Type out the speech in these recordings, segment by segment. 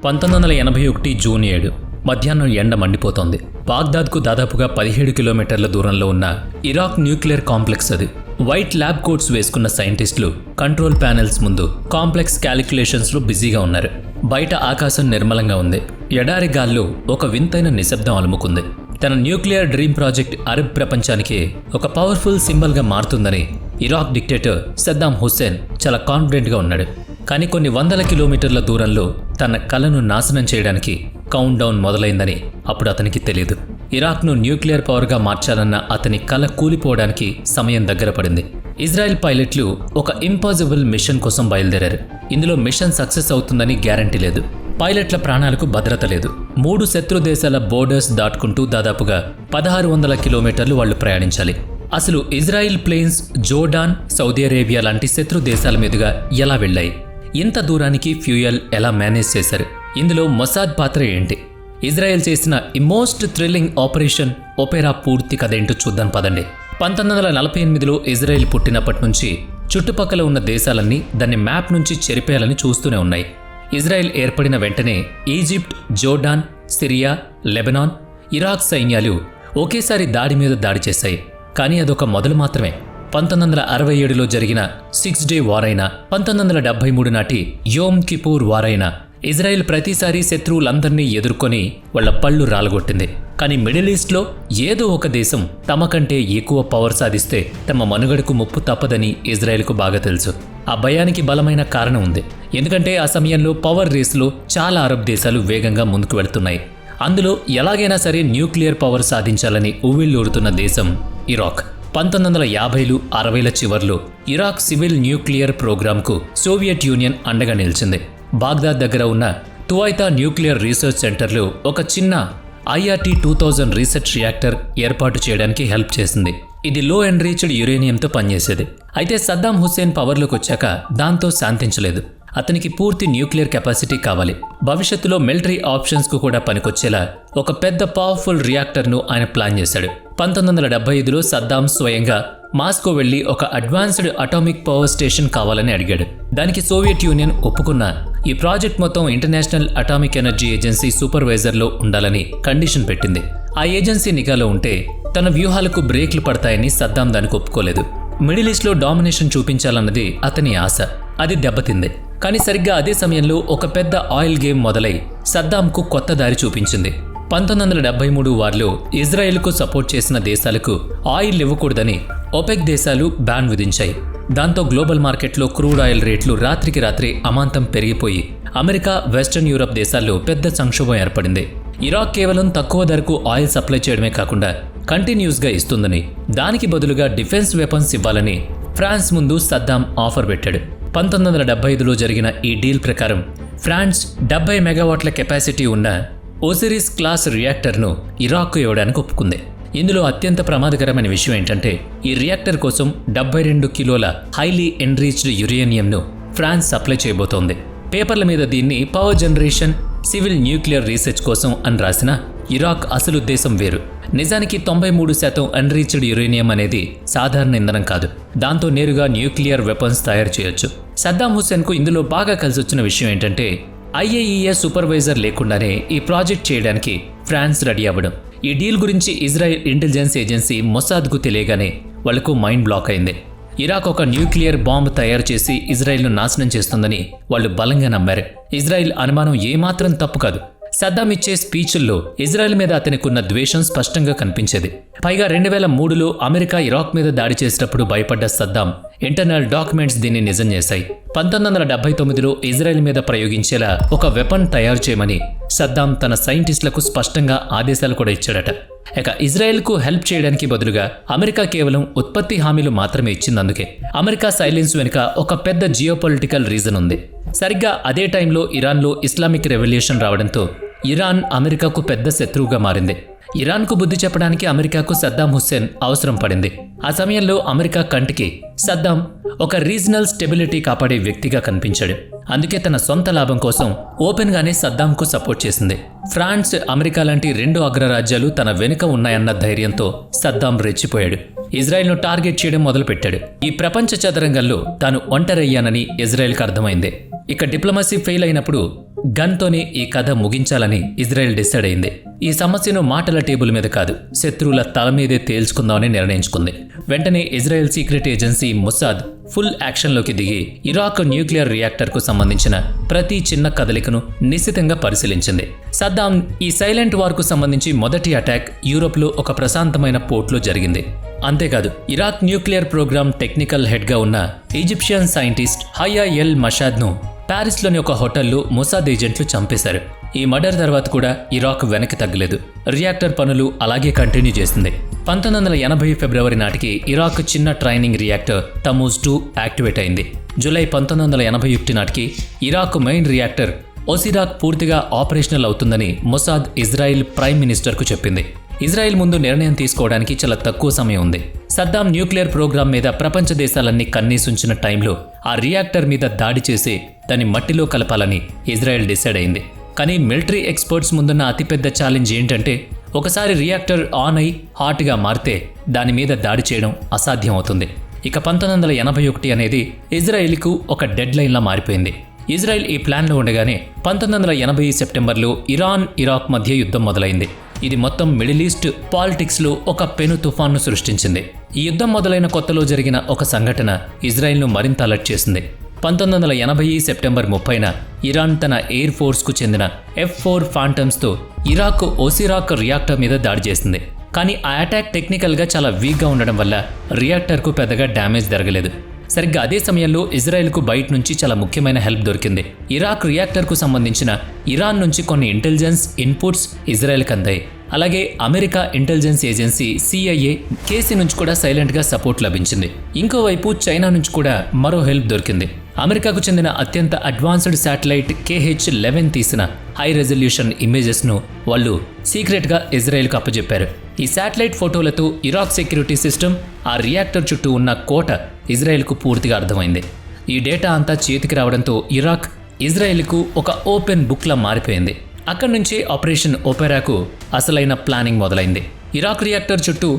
1981 June 7 మధ్యాహ్నం ఎండ మండిపోతోంది. బాగ్దాద్కు దాదాపుగా 17 కిలోమీటర్ల దూరంలో ఉన్న ఇరాక్ న్యూక్లియర్ కాంప్లెక్స్ అది. వైట్ ల్యాబ్ కోట్స్ వేసుకున్న సైంటిస్టులు కంట్రోల్ ప్యానెల్స్ ముందు కాంప్లెక్స్ క్యాలిక్యులేషన్స్లో బిజీగా ఉన్నారు. బయట ఆకాశం నిర్మలంగా ఉంది. ఎడారి గాల్లో ఒక వింతైన నిశ్శబ్దం అలుముకుంది. తన న్యూక్లియర్ డ్రీమ్ ప్రాజెక్ట్ అరబ్ ప్రపంచానికి ఒక పవర్ఫుల్ సింబల్గా మారుతుందని ఇరాక్ డిక్టేటర్ సద్దాం హుస్సేన్ చాలా కాన్ఫిడెంట్గా ఉన్నాడు. కానీ కొన్ని వందల కిలోమీటర్ల దూరంలో తన కలను నాశనం చేయడానికి కౌంట్ డౌన్ మొదలైందని అప్పుడు అతనికి తెలియదు. ఇరాక్ను న్యూక్లియర్ పవర్గా మార్చాలన్న అతని కల కూలిపోవడానికి సమయం దగ్గర పడింది. ఇజ్రాయెల్ పైలట్లు ఒక ఇంపాసిబుల్ మిషన్ కోసం బయలుదేరారు. ఇందులో మిషన్ సక్సెస్ అవుతుందని గ్యారంటీ లేదు. పైలట్ల ప్రాణాలకు భద్రత లేదు. 3 శత్రు దేశాల బోర్డర్స్ దాటుకుంటూ దాదాపుగా 1600 కిలోమీటర్లు వాళ్ళు ప్రయాణించాలి. అసలు Israel planes Jordan, Saudi Arabia లాంటి శత్రు దేశాల మీదుగా ఎలా వెళ్ళాయి? ఇంత దూరానికి ఫ్యూయల్ ఎలా మేనేజ్ చేశారు? ఇందులో మొసాద్ పాత్ర ఏంటి? ఇజ్రాయెల్ చేసిన ఈ మోస్ట్ థ్రిల్లింగ్ ఆపరేషన్ ఒపెరా పూర్తి కథేంటో చూద్దాం పదండి. 1948లో ఇజ్రాయెల్ పుట్టినప్పటి నుంచి చుట్టుపక్కల ఉన్న దేశాలన్నీ దాన్ని మ్యాప్ నుంచి చెరిపేయాలని చూస్తూనే ఉన్నాయి. ఇజ్రాయెల్ ఏర్పడిన వెంటనే Egypt, Jordan, Syria, Lebanon, Iraq సైన్యాలు ఒకేసారి దాడి మీద దాడి చేశాయి. కానీ అదొక మొదలు మాత్రమే. 1967లో జరిగిన 6 డే వార్ అయినా, 1973 నాటి యోమ్ కిపూర్ వార్ అయినా ఇజ్రాయెల్ ప్రతిసారి శత్రువులందరినీ ఎదుర్కొని వాళ్ల పళ్ళు రాలగొట్టింది. కానీ మిడిల్ ఈస్ట్లో ఏదో ఒక దేశం తమ కంటే ఎక్కువ పవర్ సాధిస్తే తమ మనుగడకు ముప్పు తప్పదని ఇజ్రాయెల్కు బాగా తెలుసు. ఆ భయానికి బలమైన కారణం ఉంది. ఎందుకంటే ఆ సమయంలో పవర్ రేసులో చాలా అరబ్ దేశాలు వేగంగా ముందుకు వెళ్తున్నాయి. అందులో ఎలాగైనా సరే న్యూక్లియర్ పవర్ సాధించాలని ఉవ్విళ్ళూరుతున్న దేశం ఇరాక్. 1950లు 60ల చివర్లో ఇరాక్ సివిల్ న్యూక్లియర్ ప్రోగ్రాంకు సోవియట్ యూనియన్ అండగా నిలిచింది. బాగ్దాద్ దగ్గర ఉన్న తువైతా న్యూక్లియర్ రీసెర్చ్ సెంటర్లో ఒక చిన్న IRT-2000 రీసెర్చ్ రియాక్టర్ ఏర్పాటు చేయడానికి హెల్ప్ చేసింది. ఇది లో ఎన్రిచ్డ్ యురేనియంతో పనిచేసేది. అయితే సద్దాం హుస్సేన్ పవర్లోకి వచ్చాక దాంతో శాంతించలేదు. అతనికి పూర్తి న్యూక్లియర్ కెపాసిటీ కావాలి. భవిష్యత్తులో మిలిటరీ ఆప్షన్స్కు కూడా పనికొచ్చేలా ఒక పెద్ద పవర్ఫుల్ రియాక్టర్ను ఆయన ప్లాన్ చేశాడు. 1975లో సద్దాం స్వయంగా మాస్కో వెళ్లి ఒక అడ్వాన్స్డ్ అటామిక్ పవర్ స్టేషన్ కావాలని అడిగాడు. దానికి సోవియట్ యూనియన్ ఒప్పుకున్న ఈ ప్రాజెక్ట్ మొత్తం ఇంటర్నేషనల్ అటామిక్ ఎనర్జీ ఏజెన్సీ సూపర్వైజర్లో ఉండాలని కండిషన్ పెట్టింది. ఆ ఏజెన్సీ నిఘాలో ఉంటే తన వ్యూహాలకు బ్రేక్లు పడతాయని సద్దాం దానికి ఒప్పుకోలేదు. మిడిల్ ఈస్ట్లో డామినేషన్ చూపించాలన్నది అతని ఆశ. అది దెబ్బతింది. కానీ సరిగ్గా అదే సమయంలో ఒక పెద్ద ఆయిల్ గేమ్ మొదలై సద్దాంకు కొత్త దారి చూపించింది. 1973 వార్లో ఇజ్రాయెల్కు సపోర్ట్ చేసిన దేశాలకు ఆయిల్ ఇవ్వకూడదని ఒపెక్ దేశాలు బ్యాన్ విధించాయి. దాంతో గ్లోబల్ మార్కెట్లో క్రూడ్ ఆయిల్ రేట్లు రాత్రికి రాత్రి అమాంతం పెరిగిపోయి అమెరికా, వెస్టర్న్ యూరప్ దేశాల్లో పెద్ద సంక్షోభం ఏర్పడింది. ఇరాక్ కేవలం తక్కువ ధరకు ఆయిల్ సప్లై చేయడమే కాకుండా కంటిన్యూస్గా ఇస్తుందని, దానికి బదులుగా డిఫెన్స్ వెపన్స్ ఇవ్వాలని ఫ్రాన్స్ ముందు సద్దాం ఆఫర్ పెట్టాడు. 1975లో జరిగిన ఈ డీల్ ప్రకారం ఫ్రాన్స్ 70 మెగావాట్ల కెపాసిటీ ఉన్న ఓసిరిస్ క్లాస్ రియాక్టర్ను ఇరాక్కు ఇవ్వడానికి ఒప్పుకుంది. ఇందులో అత్యంత ప్రమాదకరమైన విషయం ఏంటంటే ఈ రియాక్టర్ కోసం 72 కిలోల హైలీ ఎన్రిచ్డ్ యురేనియంను ఫ్రాన్స్ సప్లై చేయబోతోంది. పేపర్ల మీద దీన్ని power generation, civil nuclear research కోసం అని రాసిన ఇరాక్ అసలు ఉద్దేశం వేరు. నిజానికి 93% అన్రీచ్డ్ యురేనియం అనేది సాధారణ ఇంధనం కాదు. దాంతో నేరుగా న్యూక్లియర్ వెపన్స్ తయారు చేయొచ్చు. సద్దాం హుస్సేన్కు ఇందులో బాగా కలిసొచ్చిన విషయం ఏంటంటే IAEA సూపర్వైజర్ లేకుండానే ఈ ప్రాజెక్ట్ చేయడానికి ఫ్రాన్స్ రెడీ అవ్వడం. ఈ డీల్ గురించి ఇజ్రాయెల్ ఇంటెలిజెన్స్ ఏజెన్సీ మొసాద్కు తెలియగానే వాళ్లకు మైండ్ బ్లాక్ అయింది. ఇరాక్ ఒక న్యూక్లియర్ బాంబు తయారు చేసి ఇజ్రాయెల్ను నాశనం చేస్తుందని వాళ్ళు బలంగా నమ్మారు. ఇజ్రాయెల్ అనుమానం ఏమాత్రం తప్పు కాదు. సద్దాం ఇచ్చే స్పీచ్ల్లో ఇజ్రాయెల్ మీద అతనికున్న ద్వేషం స్పష్టంగా కనిపించేది. పైగా 2003లో అమెరికా ఇరాక్ మీద దాడి చేసేటప్పుడు భయపడ్డ సద్దాం ఇంటర్నల్ డాక్యుమెంట్స్ దీన్ని నిజం చేశాయి. 1979లో ఇజ్రాయెల్ మీద ప్రయోగించేలా ఒక వెపన్ తయారు చేయమని సద్దాం తన సైంటిస్టులకు స్పష్టంగా ఆదేశాలు కూడా ఇచ్చాడట. ఇక ఇజ్రాయెల్కు హెల్ప్ చేయడానికి బదులుగా అమెరికా కేవలం ఉత్పత్తి హామీలు మాత్రమే ఇచ్చిందందుకే అమెరికా సైలెన్స్ వెనుక ఒక పెద్ద జియోపొలిటికల్ రీజన్ ఉంది. సరిగ్గా అదే టైంలో ఇరాన్లో ఇస్లామిక్ రెవల్యూషన్ రావడంతో ఇరాన్ అమెరికాకు పెద్ద శత్రువుగా మారింది. ఇరాన్కు బుద్ధి చెప్పడానికి అమెరికాకు సద్దాం హుస్సేన్ అవసరం పడింది. ఆ సమయంలో అమెరికా కంటికి సద్దాం ఒక రీజనల్ స్టెబిలిటీ కాపాడే వ్యక్తిగా కనిపించాడు. అందుకే తన సొంత లాభం కోసం ఓపెన్గానే సద్దాంకు సపోర్ట్ చేసింది. ఫ్రాన్స్, అమెరికా లాంటి 2 అగ్రరాజ్యాలు తన వెనుక ఉన్నాయన్న ధైర్యంతో సద్దాం రెచ్చిపోయాడు. ఇజ్రాయెల్ను టార్గెట్ చేయడం మొదలుపెట్టాడు. ఈ ప్రపంచ చదరంగంలో తాను ఒంటరయ్యానని ఇజ్రాయెల్కి అర్థమైంది. ఇక డిప్లొమసీ ఫెయిల్ అయినప్పుడు గన్తోనే ఈ కథ ముగించాలని ఇజ్రాయెల్ డిసైడ్ అయింది. ఈ సమస్యను మాటల టేబుల్ మీద కాదు, శత్రువుల తల మీదే తేల్చుకుందామని నిర్ణయించుకుంది. వెంటనే Israel secret agency Mossad full యాక్షన్లోకి దిగి ఇరాక్ న్యూక్లియర్ రియాక్టర్కు సంబంధించిన ప్రతి చిన్న కదలికను నిశితంగా పరిశీలించింది. సద్దాం ఈ సైలెంట్ వార్కు సంబంధించి మొదటి అటాక్ యూరోప్లో ఒక ప్రశాంతమైన పోర్ట్లో జరిగింది. అంతేకాదు, ఇరాక్ న్యూక్లియర్ ప్రోగ్రామ్ టెక్నికల్ హెడ్గా ఉన్న ఈజిప్షియన్ సైంటిస్ట్ హయా ఎల్ మషాద్ను ప్యారిస్లోని ఒక హోటల్లో మొసాద్ ఏజెంట్లు చంపేశారు. ఈ మర్డర్ తర్వాత కూడా ఇరాక్ వెనక్కి తగ్గలేదు. రియాక్టర్ పనులు అలాగే కంటిన్యూ చేసింది. 1980 ఫిబ్రవరి నాటికి ఇరాక్ చిన్న ట్రైనింగ్ రియాక్టర్ తమూజ్ 2 యాక్టివేట్ అయింది. జూలై 1981 నాటికి ఇరాక్ మెయిన్ రియాక్టర్ ఒసిరాక్ పూర్తిగా ఆపరేషనల్ అవుతుందని మొసాద్ ఇజ్రాయెల్ ప్రైమ్ మినిస్టర్కు చెప్పింది. ఇజ్రాయెల్ ముందు నిర్ణయం తీసుకోవడానికి చాలా తక్కువ సమయం ఉంది. సద్దాం న్యూక్లియర్ ప్రోగ్రాం మీద ప్రపంచ దేశాలన్నీ కన్నీసుంచిన టైంలో ఆ రియాక్టర్ మీద దాడి చేసి దాన్ని మట్టిలో కలపాలని ఇజ్రాయెల్ డిసైడ్ అయింది. కానీ మిలిటరీ ఎక్స్పర్ట్స్ ముందున్న అతిపెద్ద ఛాలెంజ్ ఏంటంటే, ఒకసారి రియాక్టర్ ఆన్ అయి హాట్గా మారితే దాని మీద దాడి చేయడం అసాధ్యం అవుతుంది. ఇక 1981 అనేది ఇజ్రాయెల్కు ఒక డెడ్ లైన్లా మారిపోయింది. ఇజ్రాయెల్ ఈ ప్లాన్లో ఉండగానే 1980 సెప్టెంబర్లో ఇరాన్ ఇరాక్ మధ్య యుద్ధం మొదలైంది. ఇది మొత్తం మిడిల్ ఈస్ట్ పాలిటిక్స్లో ఒక పెను తుఫాన్ను సృష్టించింది. ఈ యుద్ధం మొదలైన కొత్తలో జరిగిన ఒక సంఘటన ఇజ్రాయెల్ను మరింత అలర్ట్ చేసింది. 1980 సెప్టెంబర్ 30న ఇరాన్ తన ఎయిర్ ఫోర్స్కు చెందిన F-4 ఫాంటమ్స్తో ఇరాక్ ఒసిరాక్ రియాక్టర్ మీద దాడి చేసింది. కానీ ఆ అటాక్ టెక్నికల్గా చాలా వీక్గా ఉండడం వల్ల రియాక్టర్కు పెద్దగా డ్యామేజ్ జరగలేదు. సరిగ్గా అదే సమయంలో ఇజ్రాయెల్కు బయట నుంచి చాలా ముఖ్యమైన హెల్ప్ దొరికింది. ఇరాక్ రియాక్టర్కు సంబంధించిన ఇరాన్ నుంచి కొన్ని ఇంటెలిజెన్స్ ఇన్పుట్స్ ఇజ్రాయెల్కి అందాయి. అలాగే అమెరికా ఇంటెలిజెన్స్ ఏజెన్సీ CIA కేసీ నుంచి కూడా సైలెంట్గా సపోర్ట్ లభించింది. ఇంకోవైపు చైనా నుంచి కూడా మరో హెల్ప్ దొరికింది. అమెరికాకు చెందిన అత్యంత అడ్వాన్స్డ్ శాటిలైట్ KH-11 తీసిన హై రెజల్యూషన్ ఇమేజెస్ను వాళ్ళు సీక్రెట్గా ఇజ్రాయెల్కు అప్పజెప్పారు. ఈ శాటిలైట్ ఫోటోలతో ఇరాక్ సెక్యూరిటీ సిస్టమ్, ఆ రియాక్టర్ చుట్టూ ఉన్న కోట ఇజ్రాయెల్కు పూర్తిగా అర్థమైంది. ఈ డేటా అంతా చేతికి రావడంతో ఇరాక్ ఇజ్రాయెల్కు ఒక ఓపెన్ బుక్లా మారిపోయింది. అక్కడి నుంచే ఆపరేషన్ ఓపెరాకు అసలైన ప్లానింగ్ మొదలైంది. ఇరాక్ రియాక్టర్ చుట్టూ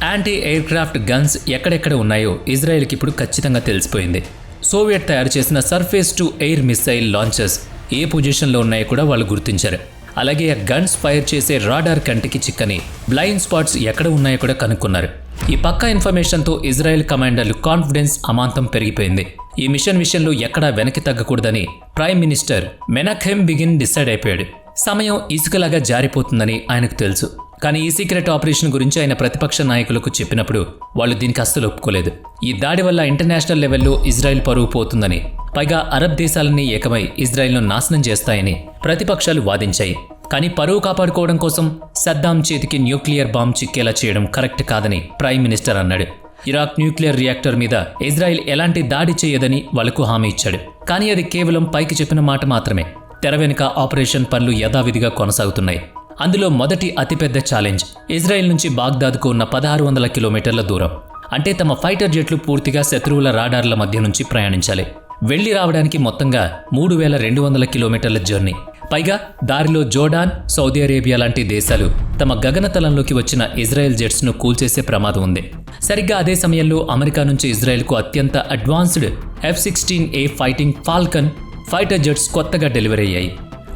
యాంటీ ఎయిర్క్రాఫ్ట్ గన్స్ ఎక్కడెక్కడ ఉన్నాయో ఇజ్రాయెల్కి ఇప్పుడు ఖచ్చితంగా తెలిసిపోయింది. సోవియట్ తయారు చేసిన surface to air missile launchers ఏ పొజిషన్లో ఉన్నాయో కూడా వాళ్ళు గుర్తించారు. అలాగే ఆ గన్స్ ఫైర్ చేసే రాడార్ కంటికి చిక్కని బ్లైండ్ స్పాట్స్ ఎక్కడ ఉన్నాయో కూడా కనుక్కున్నారు. ఈ పక్కా ఇన్ఫర్మేషన్తో ఇజ్రాయెల్ కమాండర్లు కాన్ఫిడెన్స్ అమాంతం పెరిగిపోయింది. ఈ మిషన్ విషయంలో ఎక్కడా వెనక్కి తగ్గకూడదని ప్రైమ్ మినిస్టర్ మెనహెమ్ బిగిన్ డిసైడ్ అయిపోయాడు. సమయం ఇసుకలాగా జారిపోతుందని ఆయనకు తెలుసు. కానీ ఈ సీక్రెట్ ఆపరేషన్ గురించి ఆయన ప్రతిపక్ష నాయకులకు చెప్పినప్పుడు వాళ్ళు దీనికి అస్సలు ఒప్పుకోలేదు. ఈ దాడి వల్ల ఇంటర్నేషనల్ లెవెల్లో ఇజ్రాయెల్ పరువు పోతుందని, పైగా అరబ్ దేశాలన్నీ ఏకమై ఇజ్రాయెల్ను నాశనం చేస్తాయని ప్రతిపక్షాలు వాదించాయి. కానీ పరువు కాపాడుకోవడం కోసం సద్దాం చేతికి న్యూక్లియర్ బాంబ్ చిక్కేలా చేయడం కరెక్ట్ కాదని ప్రైమ్ మినిస్టర్ అన్నాడు. ఇరాక్ న్యూక్లియర్ రియాక్టర్ మీద ఇజ్రాయెల్ ఎలాంటి దాడి చేయదని వాళ్లకు హామీ ఇచ్చాడు. కానీ అది కేవలం పైకి చెప్పిన మాట మాత్రమే. తెర వెనుక ఆపరేషన్ పనులు యథావిధిగా కొనసాగుతున్నాయి. అందులో మొదటి అతిపెద్ద ఛాలెంజ్ ఇజ్రాయెల్ నుంచి బాగ్దాద్కు ఉన్న 1600 కిలోమీటర్ల దూరం. అంటే తమ ఫైటర్ జెట్లు పూర్తిగా శత్రువుల రాడార్ల మధ్య నుంచి ప్రయాణించాలి. వెళ్లి రావడానికి మొత్తంగా 3200 కిలోమీటర్ల జర్నీ. పైగా దారిలో జోర్డాన్, సౌదీ అరేబియా లాంటి దేశాలు తమ గగనతలంలోకి వచ్చిన ఇజ్రాయెల్ జెట్స్ను కూల్చేసే ప్రమాదం ఉంది. సరిగ్గా అదే సమయంలో అమెరికా నుంచి ఇజ్రాయెల్కు అత్యంత advanced F-16A fighting Falcon fighter jets కొత్తగా డెలివరీ అయ్యాయి.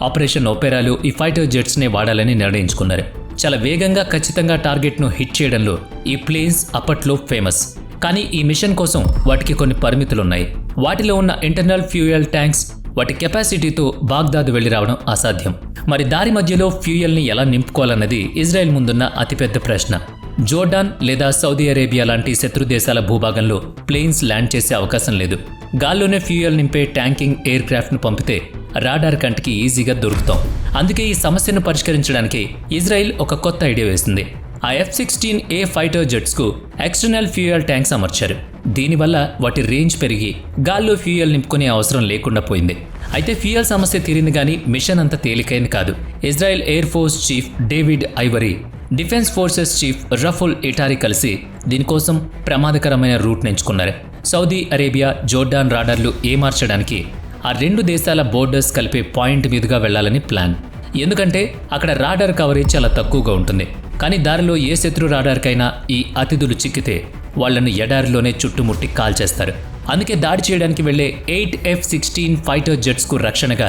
ఆపరేషన్ ఓపెరాలో ఈ ఫైటర్ జెట్స్నే వాడాలని నిర్ణయించుకున్నారు. చాలా వేగంగా ఖచ్చితంగా టార్గెట్ను హిట్ చేయడంలో ఈ ప్లేన్స్ అప్పట్లో ఫేమస్. కానీ ఈ మిషన్ కోసం వాటికి కొన్ని పరిమితులున్నాయి. వాటిలో ఉన్న ఇంటర్నల్ ఫ్యూయల్ ట్యాంక్స్ వాటి కెపాసిటీతో బాగ్దాద్ వెళ్లి రావడం అసాధ్యం. మరి దారి మధ్యలో ఫ్యూయల్ని ఎలా నింపుకోవాలన్నది ఇజ్రాయెల్ ముందున్న అతిపెద్ద ప్రశ్న. జోర్డాన్ లేదా సౌదీ అరేబియా లాంటి శత్రు దేశాల భూభాగంలో ప్లేన్స్ ల్యాండ్ చేసే అవకాశం లేదు. గాల్లోనే ఫ్యూయల్ నింపే ట్యాంకింగ్ ఎయిర్ క్రాఫ్ట్ను పంపితే రాడార్ కంటికి ఈజీగా దొరుకుతాం. అందుకే ఈ సమస్యను పరిష్కరించడానికి ఇజ్రాయెల్ ఒక కొత్త ఐడియా వేసింది. ఆ F-16A ఫైటర్ జెట్స్కు ఎక్స్టర్నల్ ఫ్యూయల్ ట్యాంక్స్ అమర్చారు. దీనివల్ల వాటి రేంజ్ పెరిగి గాల్లో ఫ్యూయల్ నింపుకునే అవసరం లేకుండా పోయింది. అయితే ఫ్యూయల్ సమస్య తీరింది కానీ మిషన్ అంత తేలికైంది కాదు. Israel air force chief David Ivry, defence forces chief Raful ఇటారీ కలిసి దీనికోసం ప్రమాదకరమైన రూట్ ఎంచుకున్నారు. సౌదీ అరేబియా, జోర్డాన్ రాడార్లు ఏమార్చడానికి ఆ రెండు దేశాల బోర్డర్స్ కలిపే పాయింట్ మీదుగా వెళ్లాలని ప్లాన్. ఎందుకంటే అక్కడ రాడార్ కవరేజ్ చాలా తక్కువగా ఉంటుంది. కానీ దారిలో ఏ శత్రు రాడార్కైనా ఈ అతిథులు చిక్కితే వాళ్లను ఎడారిలోనే చుట్టుముట్టి కాల్చేస్తారు. అందుకే దాడి చేయడానికి వెళ్లే 8 F-16 ఫైటర్ జెట్స్కు రక్షణగా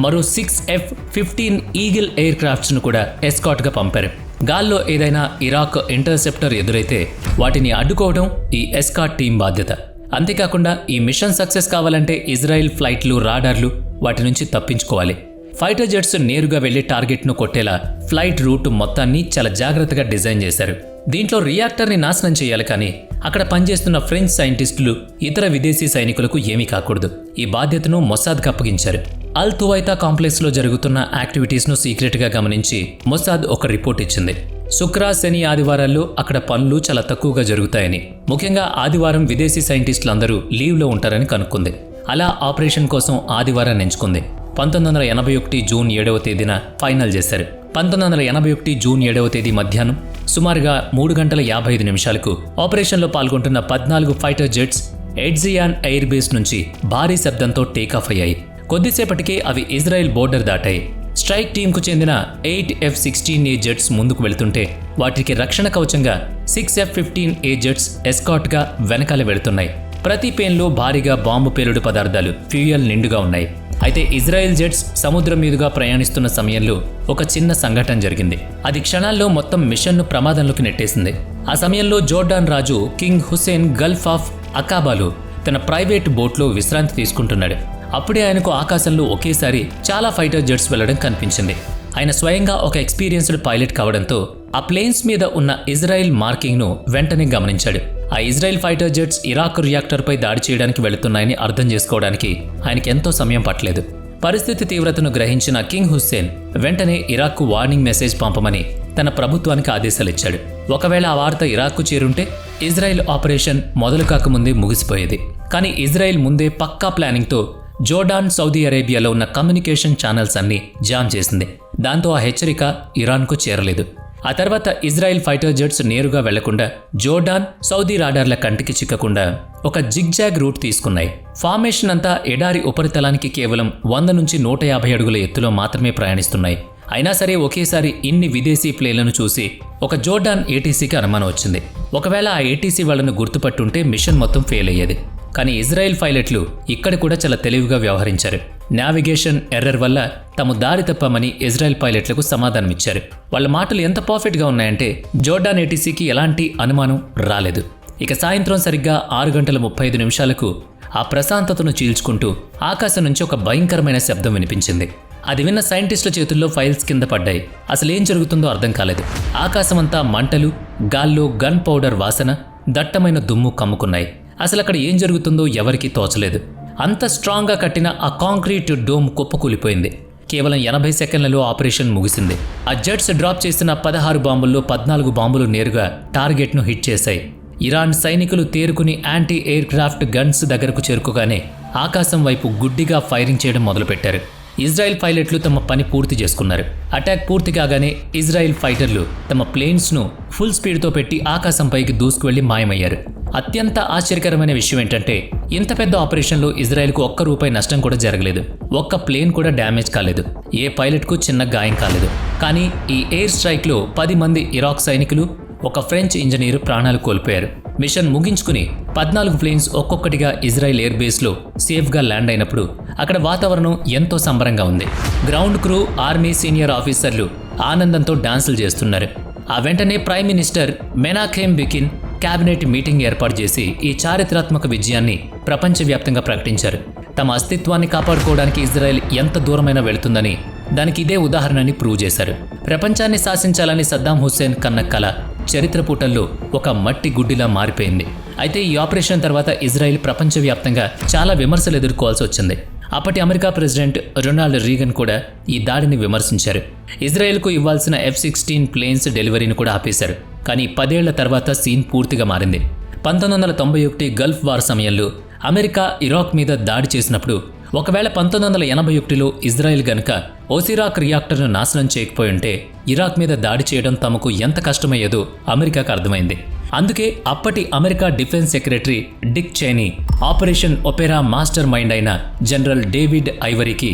మరో 6 F-15 ఈగిల్ ఎయిర్ క్రాఫ్ట్స్ను కూడా ఎస్కాట్గా పంపారు. గాల్లో ఏదైనా ఇరాక్ ఇంటర్సెప్టర్ ఎదురైతే వాటిని అడ్డుకోవడం ఈ ఎస్కాట్ టీం బాధ్యత. అంతేకాకుండా ఈ మిషన్ సక్సెస్ కావాలంటే ఇజ్రాయెల్ ఫ్లైట్లు, రాడార్లు వాటి నుంచి తప్పించుకోవాలి. ఫైటర్ జెట్స్ నేరుగా వెళ్లి టార్గెట్ను కొట్టేలా ఫ్లైట్ రూట్ మొత్తాన్ని చాలా జాగ్రత్తగా డిజైన్ చేశారు. దీంట్లో రియాక్టర్ని నాశనం చేయాలి, కానీ అక్కడ పనిచేస్తున్న ఫ్రెంచ్ సైంటిస్టులు, ఇతర విదేశీ సైనికులకు ఏమీ కాకూడదు. ఈ బాధ్యతను మొసాద్కి అప్పగించారు. అల్ తువైతా కాంప్లెక్స్లో జరుగుతున్న యాక్టివిటీస్ను సీక్రెట్గా గమనించి మొసాద్ ఒక రిపోర్ట్ ఇచ్చింది. శుక్ర, శని, ఆదివారాల్లో అక్కడ పనులు చాలా తక్కువగా జరుగుతాయని, ముఖ్యంగా ఆదివారం విదేశీ సైంటిస్టులందరూ లీవ్లో ఉంటారని కనుక్కుంది. అలా ఆపరేషన్ కోసం ఆదివారాన్ని ఎంచుకుంది. 1981 జూన్ 7వ తేదీన ఫైనల్ చేశారు. 1981 జూన్ 7వ తేదీ మధ్యాహ్నం సుమారుగా 3 గంటల 55 నిమిషాలకు ఆపరేషన్లో పాల్గొంటున్న 14 ఫైటర్ జెట్స్ ఎడ్జియాన్ ఎయిర్ బేస్ నుంచి భారీ శబ్దంతో టేకాఫ్ అయ్యాయి. కొద్దిసేపటికే అవి ఇజ్రాయెల్ బోర్డర్ దాటాయి. స్ట్రైక్ టీంకు చెందిన 8 F-16A జెట్స్ ముందుకు వెళుతుంటే వాటికి రక్షణ కవచంగా 6 F-15A జెట్స్ ఎస్కాట్గా వెనకాల వెళుతున్నాయి. ప్రతి పేన్లో భారీగా బాంబు పేలుడు పదార్థాలు, ఫ్యూయల్ నిండుగా ఉన్నాయి. అయితే ఇజ్రాయెల్ జెట్స్ సముద్రం మీదుగా ప్రయాణిస్తున్న సమయంలో ఒక చిన్న సంఘటన జరిగింది. అది క్షణాల్లో మొత్తం మిషన్ను ప్రమాదంలోకి నెట్టేసింది. ఆ సమయంలో జోర్డాన్ రాజు కింగ్ హుసేన్ గల్ఫ్ ఆఫ్ అకాబాలో తన ప్రైవేట్ బోట్లో విశ్రాంతి తీసుకుంటున్నాడు. అప్పుడే ఆయనకు ఆకాశంలో ఒకేసారి చాలా ఫైటర్ జెట్స్ వెళ్లడం కనిపించింది. ఆయన స్వయంగా ఒక ఎక్స్పీరియన్స్డ్ పైలట్ కావడంతో ఆ ప్లేన్స్ మీద ఉన్న ఇజ్రాయెల్ మార్కింగ్ను వెంటనే గమనించాడు. ఆ ఇజ్రాయెల్ ఫైటర్ జెట్స్ ఇరాక్ రియాక్టర్పై దాడి చేయడానికి వెళుతున్నాయని అర్థం చేసుకోవడానికి ఆయనకి ఎంతో సమయం పట్టలేదు. పరిస్థితి తీవ్రతను గ్రహించిన కింగ్ హుస్సేన్ వెంటనే ఇరాక్కు వార్నింగ్ మెసేజ్ పంపమని తన ప్రభుత్వానికి ఆదేశాలిచ్చాడు. ఒకవేళ ఆ వార్త ఇరాక్కు చేరుంటే ఇజ్రాయెల్ ఆపరేషన్ మొదలు కాకముందే ముగిసిపోయేది. కానీ ఇజ్రాయెల్ ముందే పక్కా ప్లానింగ్తో జోర్డాన్, సౌదీ అరేబియాలో ఉన్న కమ్యూనికేషన్ ఛానల్స్ అన్ని జామ్ చేసింది. దాంతో ఆ హెచ్చరిక ఇరాన్కు చేరలేదు. ఆ తర్వాత ఇజ్రాయెల్ ఫైటర్ జెట్స్ నేరుగా వెళ్లకుండా జోర్డాన్, సౌదీ రాడార్ల కంటికి చిక్కకుండా ఒక జిగ్జాగ్ రూట్ తీసుకున్నాయి. ఫార్మేషన్ అంతా ఎడారి ఉపరితలానికి కేవలం 100 నుంచి 150 అడుగుల ఎత్తులో మాత్రమే ప్రయాణిస్తున్నాయి. అయినా సరే ఒకేసారి ఇన్ని విదేశీ ప్లేన్లను చూసి ఒక జోర్డాన్ ఏటీసీకి అనుమానం వచ్చింది. ఒకవేళ ఆ ఏటీసీ వాళ్లను గుర్తుపట్టుంటే మిషన్ మొత్తం ఫెయిల్ అయ్యేది. కానీ ఇజ్రాయెల్ పైలట్లు ఇక్కడ కూడా చాలా తెలివిగా వ్యవహరించారు. నావిగేషన్ ఎర్రర్ వల్ల తాము దారి తప్పామని ఇజ్రాయెల్ పైలట్లకు సమాధానమిచ్చారు. వాళ్ళ మాటలు ఎంత పర్ఫెక్ట్గా ఉన్నాయంటే జోర్డాన్ ఏటీసీకి ఎలాంటి అనుమానం రాలేదు. ఇక సాయంత్రం సరిగ్గా 6:35 ఆ ప్రశాంతతను చీల్చుకుంటూ ఆకాశం నుంచి ఒక భయంకరమైన శబ్దం వినిపించింది. అది విన్న సైంటిస్టుల చేతుల్లో ఫైల్స్ కింద పడ్డాయి. అసలేం జరుగుతుందో అర్థం కాలేదు. ఆకాశమంతా మంటలు, గాల్లో గన్ పౌడర్ వాసన, దట్టమైన దుమ్ము కమ్ముకున్నాయి. అసలు అక్కడ ఏం జరుగుతుందో ఎవరికీ తోచలేదు. అంత స్ట్రాంగ్గా కట్టిన ఆ కాంక్రీట్ డోమ్ కుప్పకూలిపోయింది. కేవలం 80 సెకండ్లలో ఆపరేషన్ ముగిసింది. ఆ జెట్స్ డ్రాప్ చేసిన 16 బాంబుల్లో 14 బాంబులు నేరుగా టార్గెట్ను హిట్ చేశాయి. ఇరాన్ సైనికులు తేరుకుని యాంటీ ఎయిర్ క్రాఫ్ట్ గన్స్ దగ్గరకు చేరుకోగానే ఆకాశం వైపు గుడ్డిగా ఫైరింగ్ చేయడం మొదలుపెట్టారు. ఇజ్రాయెల్ పైలట్లు తమ పని పూర్తి చేసుకున్నారు. అటాక్ పూర్తి కాగానే ఇజ్రాయెల్ ఫైటర్లు తమ ప్లేన్స్ను ఫుల్ స్పీడ్తో పెట్టి ఆకాశంపైకి దూసుకువెళ్లి మాయమయ్యారు. అత్యంత ఆశ్చర్యకరమైన విషయం ఏంటంటే ఇంత పెద్ద ఆపరేషన్లో ఇజ్రాయెల్కు ₹1 నష్టం కూడా జరగలేదు. ఒక్క ప్లేన్ కూడా డ్యామేజ్ కాలేదు. ఏ పైలట్కు చిన్న గాయం కాలేదు. కానీ ఈ ఎయిర్ స్ట్రైక్లో 10 మంది ఇరాక్ సైనికులు, ఒక ఫ్రెంచ్ ఇంజనీరు ప్రాణాలు కోల్పోయారు. మిషన్ ముగించుకుని 14 ప్లేన్స్ ఒక్కొక్కటిగా ఇజ్రాయెల్ ఎయిర్ బేస్లో సేఫ్గా ల్యాండ్ అయినప్పుడు అక్కడ వాతావరణం ఎంతో సంబరంగా ఉంది. గ్రౌండ్ క్రూ, ఆర్మీ సీనియర్ ఆఫీసర్లు ఆనందంతో డాన్సులు చేస్తున్నారు. ఆ వెంటనే ప్రైమ్ మినిస్టర్ మెనాఖెమ్ బికిన్ క్యాబినెట్ మీటింగ్ ఏర్పాటు చేసి ఈ చారిత్రాత్మక విజయాన్ని ప్రపంచవ్యాప్తంగా ప్రకటించారు. తమ అస్తిత్వాన్ని కాపాడుకోవడానికి ఇజ్రాయెల్ ఎంత దూరమైనా వెళుతుందని దానికి ఇదే ఉదాహరణని ప్రూవ్ చేశారు. ప్రపంచాన్ని శాసించాలని సద్దాం హుస్సేన్ కన్న కల చరిత్ర పుటల్లో ఒక మట్టి గుడ్డిలా మారిపోయింది. అయితే ఈ ఆపరేషన్ తర్వాత ఇజ్రాయెల్ ప్రపంచవ్యాప్తంగా చాలా విమర్శలు ఎదుర్కోవాల్సి వచ్చింది. అప్పటి అమెరికా ప్రెసిడెంట్ రొనాల్డ్ రీగన్ కూడా ఈ దాడిని విమర్శించారు. ఇజ్రాయెల్కు ఇవ్వాల్సిన F-16 ప్లేన్స్ డెలివరీని కూడా ఆపేశారు. కానీ 10 ఏళ్ల తర్వాత సీన్ పూర్తిగా మారింది. 1991 గల్ఫ్ వార్ సమయంలో అమెరికా ఇరాక్ మీద దాడి చేసినప్పుడు ఒకవేళ 1981లో ఇజ్రాయెల్ గనుక ఓసిరాక్ రియాక్టర్ను నాశనం చేయకపోయి ఉంటే ఇరాక్ మీద దాడి చేయడం తమకు ఎంత కష్టమయ్యేదో అమెరికాకు అర్థమైంది. అందుకే అప్పటి America defence secretary Dick Cheney operation Opera mastermind అయిన జనరల్ డేవిడ్ ఐవరీకి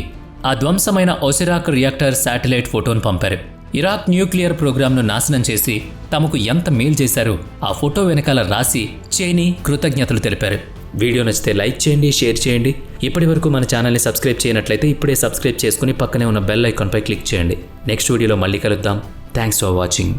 ఆ ధ్వంసమైన ఓసిరాక్ రియాక్టర్ శాటిలైట్ ఫోటోను పంపారు. ఇరాక్ న్యూక్లియర్ ప్రోగ్రాంను నాశనం చేసి తమకు ఎంత మేలు చేశారో ఆ ఫోటో వెనకాల రాసి చైనీ కృతజ్ఞతలు తెలిపారు. వీడియో నచ్చితే లైక్ చేయండి, షేర్ చేయండి. ఇప్పటి వరకు మన ఛానల్ని సబ్స్క్రైబ్ చేయనట్లయితే ఇప్పుడే సబ్స్క్రైబ్ చేసుకుని పక్కనే ఉన్న బెల్ ఐకాన్పై క్లిక్ చేయండి. నెక్స్ట్ వీడియోలో మళ్ళీ కలుద్దాం. Thanks for watching.